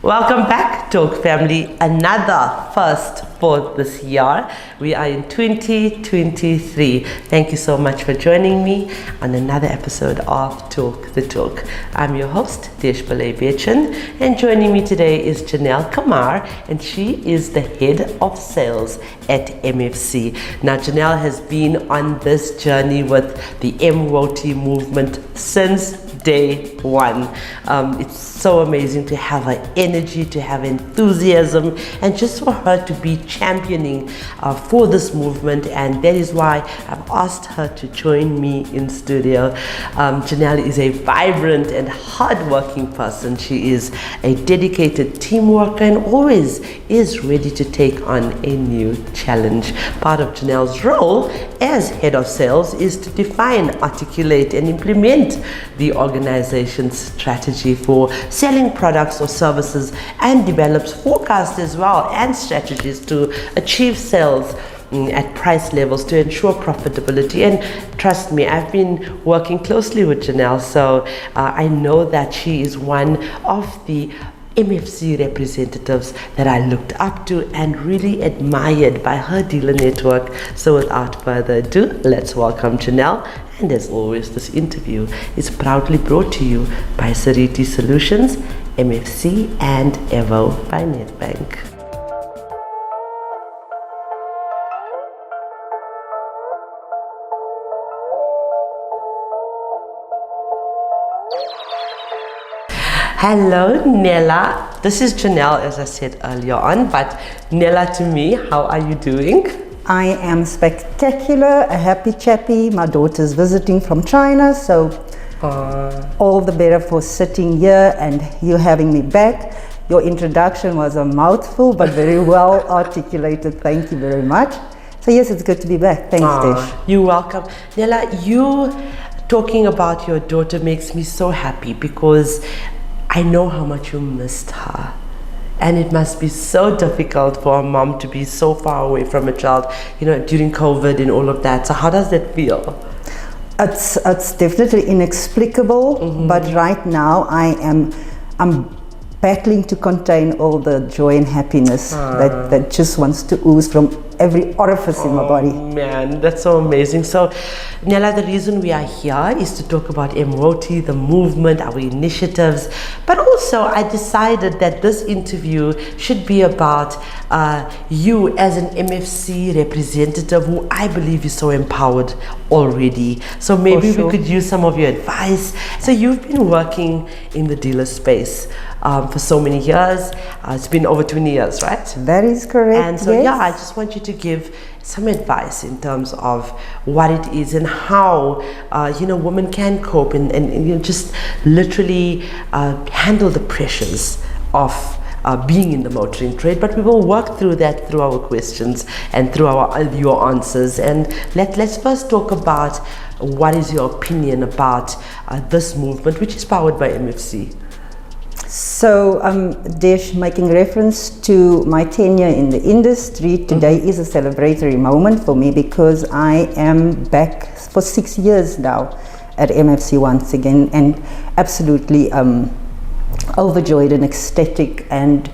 Welcome back, Talk Family. Another first for this year. We are in 2023. Thank you so much for joining me on another episode of Talk the Talk. I'm your host, Deshpalay Bechin, and joining me today is Janelle Kamaar, and she is the head of sales at MFC. Now, Janelle has been on this journey with the MWOT movement since day one. It's so amazing to have her energy, to have enthusiasm, and just for her to be championing for this movement. And that is why I've asked her to join me in studio. Janelle is a vibrant and hardworking person. She is a dedicated team worker and always is ready to take on a new challenge. Part of Janelle's role as head of sales is to define, articulate, and implement the organization's strategy for selling products or services, and develops forecasts as well and strategies to achieve sales at price levels to ensure profitability. And trust me, I've been working closely with Janelle, so I know that she is one of the MFC representatives that I looked up to and really admired by her dealer network. So without further ado, let's welcome Janelle. And as always, this interview is proudly brought to you by Seriti Solutions, MFC and Avo by Nedbank. Hello, Nella. This is Janelle, as I said earlier on, but Nella to me, how are you doing? I am spectacular, a happy chappy. My daughter's visiting from China, so all the better for sitting here and you having me back. Your introduction was a mouthful, but very well articulated. Thank you very much. So yes, it's good to be back. Thanks, Desh. You're welcome. Nella, you talking about your daughter makes me so happy because I know how much you missed her. And it must be so difficult for a mom to be so far away from a child, you know, during COVID and all of that. So how does that feel? It's definitely inexplicable, but right now I'm battling to contain all the joy and happiness that just wants to ooze from every orifice in my body. Man, that's so amazing. So, Nella, the reason we are here is to talk about MWOT, the movement, our initiatives, but also I decided that this interview should be about you as an MFC representative who I believe is so empowered already. So maybe we could use some of your advice. So you've been working in the dealer space for so many years. It's been over 20 years, right? That is correct. And so yeah, I just want you to give some advice in terms of what it is and how women can cope and just literally handle the pressures of being in the motoring trade. But we will work through that through our questions and through your answers. And let's first talk about what is your opinion about this movement, which is powered by MFC. So, Desh, making reference to my tenure in the industry, today is a celebratory moment for me because I am back for 6 years now at MFC once again, and absolutely overjoyed and ecstatic. And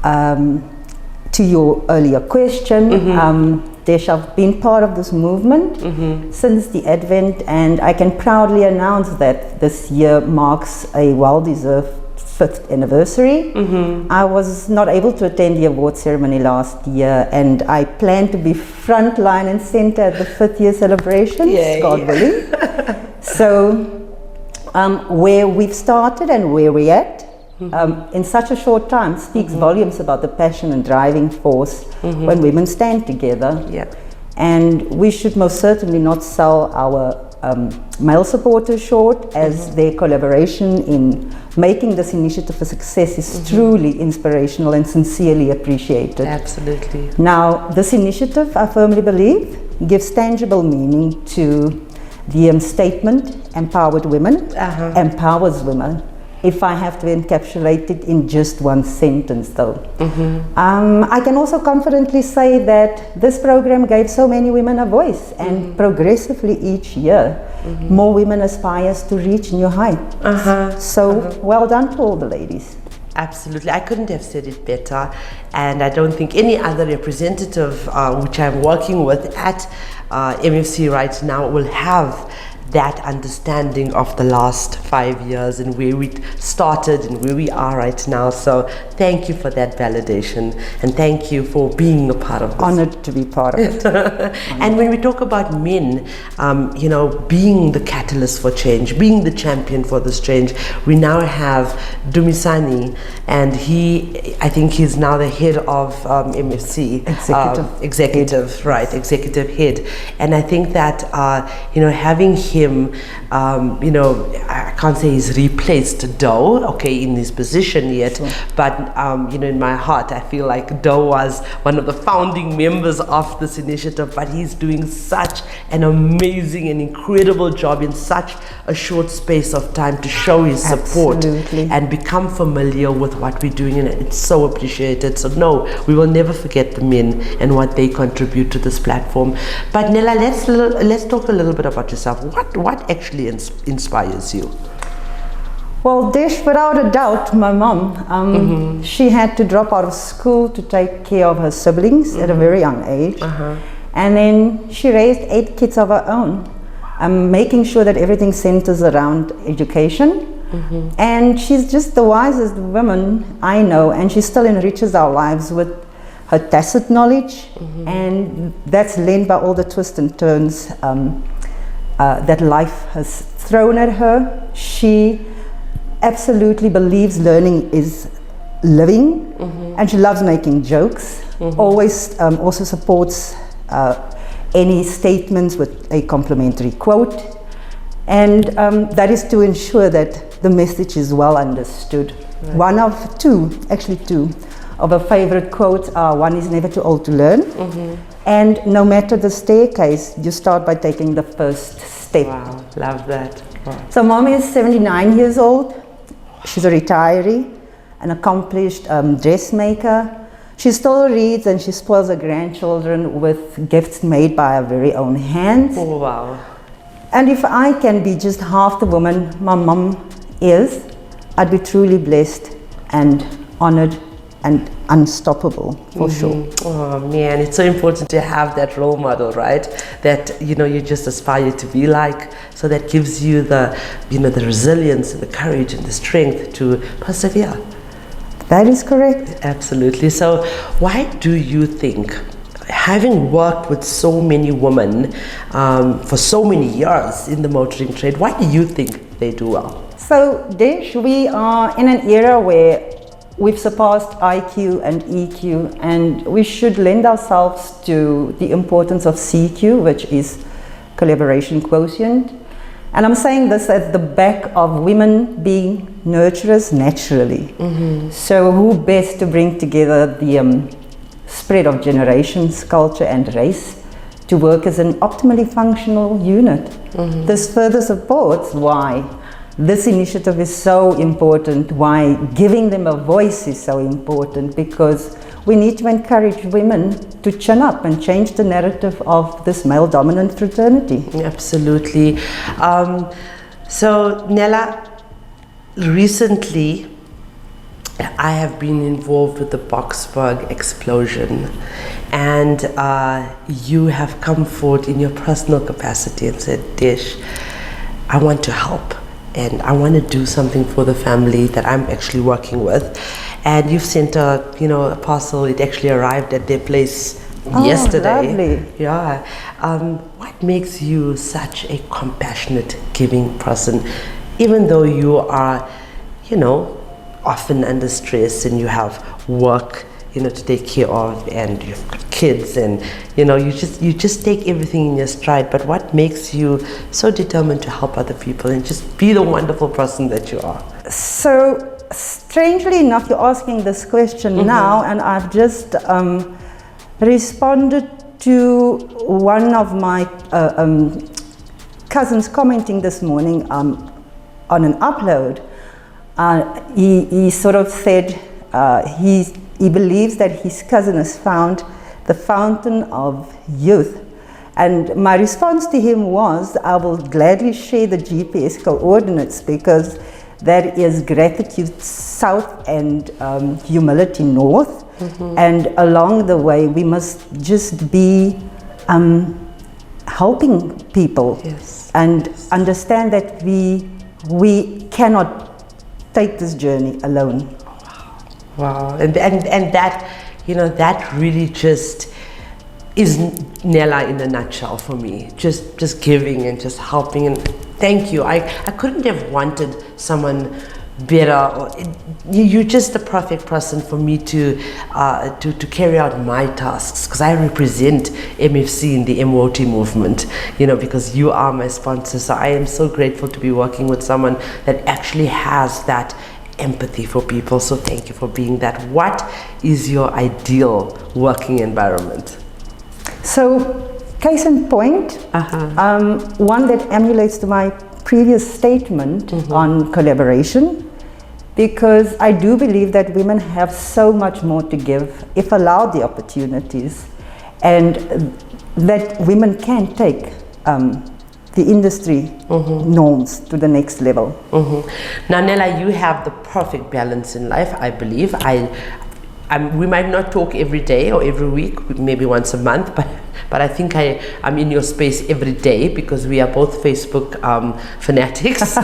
to your earlier question, Desh, I've been part of this movement since the advent, and I can proudly announce that this year marks a well-deserved 5th anniversary. I was not able to attend the award ceremony last year, and I plan to be front line and center at the 5th year celebrations, God willing. So where we've started and where we're at in such a short time speaks volumes about the passion and driving force when women stand together. And we should most certainly not sell our male supporters short, as their collaboration in making this initiative a success is truly inspirational and sincerely appreciated. Absolutely. Now, this initiative, I firmly believe, gives tangible meaning to the statement, empowered women, empowers women. If I have to encapsulate it in just one sentence though. I can also confidently say that this program gave so many women a voice, and progressively each year more women aspire to reach new heights. So well done to all the ladies. Absolutely, I couldn't have said it better, and I don't think any other representative which I'm working with at MFC right now will have that understanding of the last 5 years and where we started and where we are right now. So thank you for that validation, and thank you for being a part of this. Honored to be part of it. And when we talk about men, you know, being the catalyst for change, being the champion for this change, we now have Dumisani, and I think he's now the head of MFC. Executive head. And I think that, you know, having him, you know, I can't say he's replaced Doe, okay, in his position yet, sure. But, you know, in my heart, I feel like Doe was one of the founding members of this initiative, but he's doing such an amazing and incredible job in such a short space of time to show his support. Absolutely. And become familiar with what we're doing, and it's so appreciated. So no, we will never forget the men and what they contribute to this platform. But Nella, let's talk a little bit about yourself. What actually inspires you? Well, Desh, without a doubt, my mom, she had to drop out of school to take care of her siblings at a very young age. And then she raised 8 kids of her own, making sure that everything centers around education. And she's just the wisest woman I know, and she still enriches our lives with her tacit knowledge, and that's lent by all the twists and turns that life has thrown at her. She absolutely believes learning is living, and she loves making jokes. Always also supports any statements with a complimentary quote, and that is to ensure that the message is well understood. Right. One of two, actually two, of her favorite quotes are, one is never too old to learn, and no matter the staircase, you start by taking the first step. Wow, love that. Wow. So mom is 79 years old. She's a retiree, an accomplished dressmaker. She still reads, and she spoils her grandchildren with gifts made by her very own hands. Oh, wow. And if I can be just half the woman my mom is, I'd be truly blessed and honored and unstoppable, for sure. Oh man, it's so important to have that role model, right? That, you know, you just aspire to be like, so that gives you the, you know, the resilience and the courage and the strength to persevere. That is correct. Absolutely. So why do you think, having worked with so many women for so many years in the motoring trade, why do you think they do well? So, Desh, we are in an era where we've surpassed IQ and EQ, and we should lend ourselves to the importance of CQ, which is collaboration quotient. And I'm saying this at the back of women being nurturers naturally. So who best to bring together the spread of generations, culture and race to work as an optimally functional unit. This further supports why this initiative is so important, why giving them a voice is so important, because we need to encourage women to chin up and change the narrative of this male-dominant fraternity. Absolutely. So, Nella, recently I have been involved with the Boksburg explosion, and you have come forward in your personal capacity and said, Dish, I want to help. And I want to do something for the family that I'm actually working with. And you've sent a parcel. It actually arrived at their place yesterday. Lovely. Yeah. What makes you such a compassionate, giving person, even though you are, often under stress and you have work, to take care of, and you've got kids, and you just take everything in your stride. But what makes you so determined to help other people and just be the wonderful person that you are? So strangely enough, you're asking this question now, and I've just responded to one of my cousins commenting this morning on an upload. He sort of said he believes that his cousin has found the fountain of youth. And my response to him was, I will gladly share the GPS coordinates, because that is gratitude south and humility north. And along the way, we must just be helping people, and understand that we cannot take this journey alone. Wow, and that, you know, that really just is Nella in a nutshell for me. Just giving and just helping, and thank you. I couldn't have wanted someone better. You're just the perfect person for me to carry out my tasks, because I represent MFC in the MOT movement, you know, because you are my sponsor. So I am so grateful to be working with someone that actually has that empathy for people. So thank you for being that. What is your ideal working environment? So, case in point, one that emulates to my previous statement on collaboration, because I do believe that women have so much more to give if allowed the opportunities, and that women can take the industry norms to the next level. Now, Nella, you have the perfect balance in life, I believe. We might not talk every day or every week, maybe once a month, but I think I'm in your space every day, because we are both Facebook fanatics.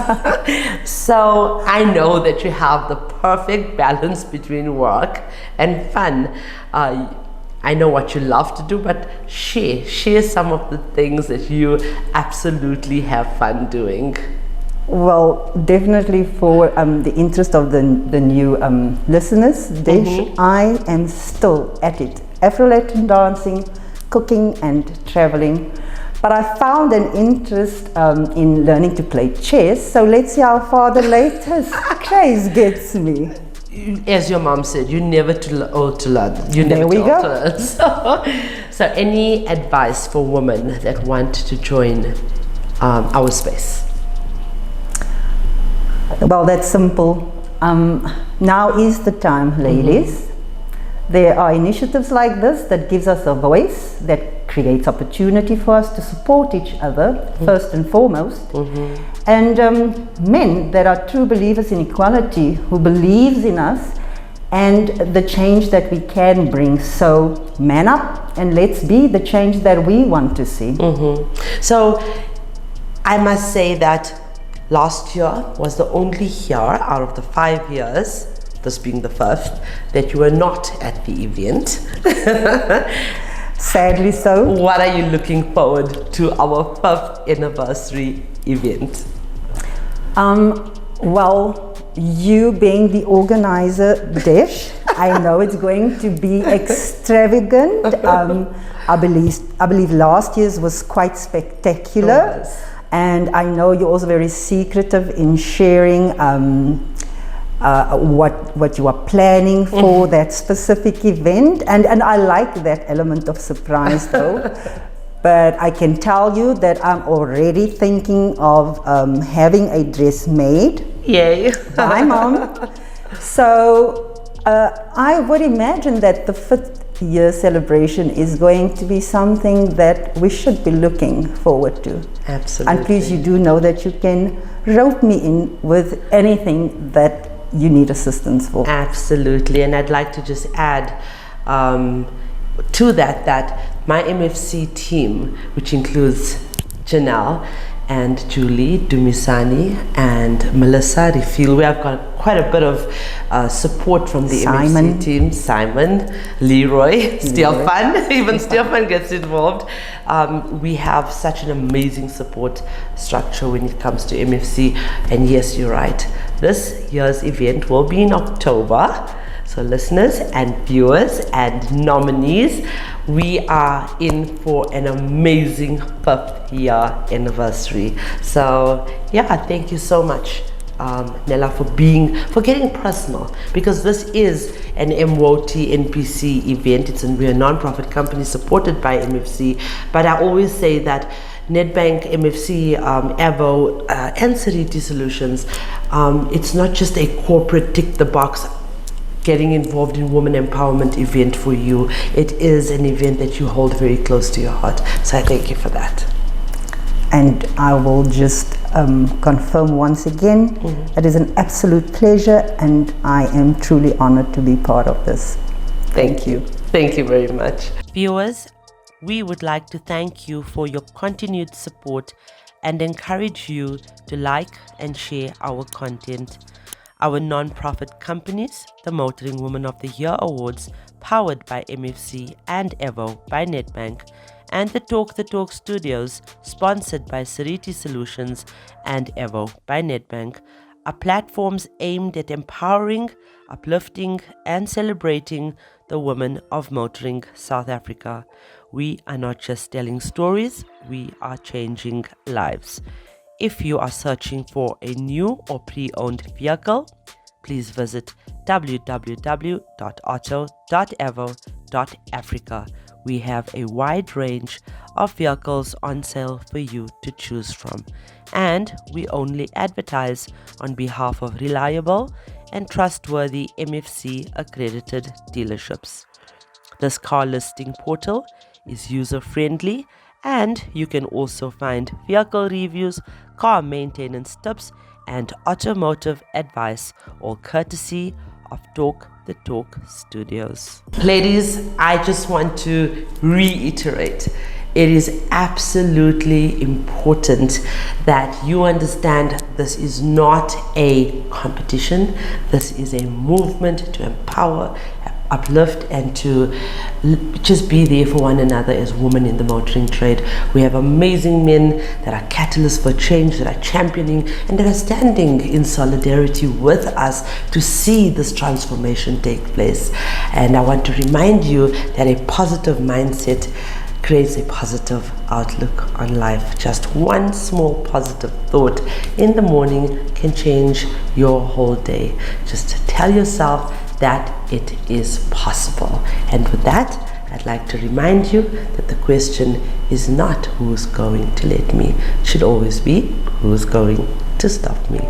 So I know that you have the perfect balance between work and fun. I know what you love to do, but share some of the things that you absolutely have fun doing. Well, definitely for the interest of the new listeners, Desh, I am still at it. Afro-Latin dancing, cooking and traveling. But I found an interest in learning to play chess. So let's see how far the latest craze gets me. As your mom said, you're never too old to learn. There we go. So any advice for women that want to join our space? Well, that's simple. Now is the time, ladies. There are initiatives like this that gives us a voice, that creates opportunity for us to support each other, first and foremost. And men that are true believers in equality, who believes in us and the change that we can bring. So man up and let's be the change that we want to see. So I must say that last year was the only year out of the 5 years, this being the first, that you were not at the event. Sadly so. What are you looking forward to our 5th anniversary event? Well, you being the organizer, Desh, I know it's going to be extravagant. I believe last year's was quite spectacular. And I know you're also very secretive in sharing what you are planning for that specific event, and I like that element of surprise though. But I can tell you that I'm already thinking of having a dress made. Yay! By mom. So I would imagine that the 5th year celebration is going to be something that we should be looking forward to. Absolutely. And please, you do know that you can rope me in with anything that you need assistance for. Absolutely. And I'd like to just add to that my MFC team, which includes Janelle and Julie Dumisani and Melissa Refill, we have got quite a bit of support from the MFC team. Simon, Leroy, Stefan, even Stefan gets involved. We have such an amazing support structure when it comes to MFC. And yes, you're right, this year's event will be in October. So listeners and viewers and nominees, we are in for an amazing 5th year anniversary. So yeah, thank you so much, Nella, for getting personal, because this is an MOT NPC event. We're a non-profit company supported by MFC, but I always say that Nedbank, MFC, Avo, and Seriti Solutions, it's not just a corporate tick the box getting involved in women empowerment event for you. It is an event that you hold very close to your heart. So I thank you for that. And I will just confirm once again. It is an absolute pleasure, and I am truly honored to be part of this. Thank you. Thank you very much. Viewers, we would like to thank you for your continued support and encourage you to like and share our content. Our non-profit companies, the Motoring Woman of the Year Awards, powered by MFC and Avo by Nedbank, and the Talk Studios, sponsored by Seriti Solutions and Avo by Nedbank, are platforms aimed at empowering, uplifting, and celebrating the women of motoring South Africa. We are not just telling stories, we are changing lives. If you are searching for a new or pre-owned vehicle, please visit www.auto.avo.africa. We have a wide range of vehicles on sale for you to choose from, and we only advertise on behalf of reliable and trustworthy MFC accredited dealerships. This car listing portal is user-friendly, and you can also find vehicle reviews, car maintenance tips, and automotive advice, all courtesy of Talk Studios. Ladies, I just want to reiterate, it is absolutely important that you understand this is not a competition. This is a movement to empower, uplift, and to just be there for one another as women in the motoring trade. We have amazing men that are catalysts for change, that are championing, and that are standing in solidarity with us to see this transformation take place. And I want to remind you that a positive mindset creates a positive outlook on life. Just one small positive thought in the morning can change your whole day. Just tell yourself that it is possible. And with that, I'd like to remind you that the question is not who's going to let me. It should always be who's going to stop me.